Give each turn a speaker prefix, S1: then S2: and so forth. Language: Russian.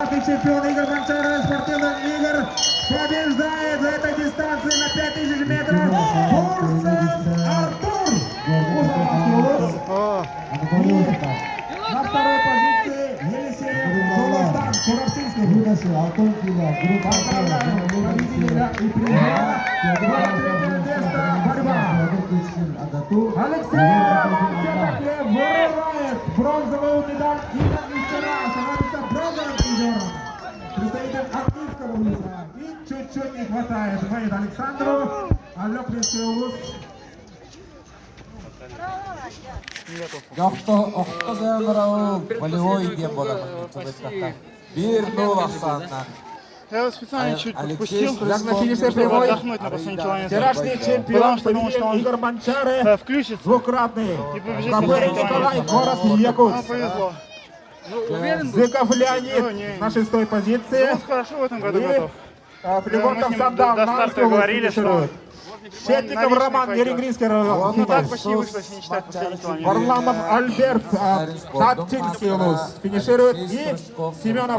S1: Чемпион Игорь Гончаров спортивных игр побеждает в этой дистанции на 5000 метров Бурцев Артур. На второй позиции Елисеев Жолостан Куравчинский. Поздравляем победителя и призера. Третье место борьба. Алексей Роман все-таки вырывает бронзовую медаль и как и вчера становится бронзовым призером. Представитель Активского вуза. И чуть-чуть не хватает Ваид Александру. Алёпринский вуз.
S2: Охтоземрау волевой не было. 1-0 Оксана.
S3: Я вот специально чуть подпустил,
S1: Как на финише прямой.
S3: отдохнуть на последний километр.
S1: Вчерашний чемпион, победитель Игорь Гончаров.
S3: Включится.
S1: Двукратный.
S3: побежит
S1: Капель
S3: на
S1: Николай, город Якутск.
S3: Нам повезло.
S1: Зыков Леонид
S3: не.
S1: на шестой позиции.
S3: Он хорошо в этом году
S1: И
S3: готов.
S1: Флегонтов
S3: Мы с ним
S1: Сандал
S3: до
S1: на
S3: старта
S1: Арскую
S3: говорили, что
S1: финиширует. Щетников
S3: на личный
S1: Роман,
S3: пойдет.
S1: Ерегринский район.
S3: Ну так
S1: финиш.
S3: почти вышло, если не считать последний километр.
S1: Варламов Альберт, Татинский улус финиширует. И Семенов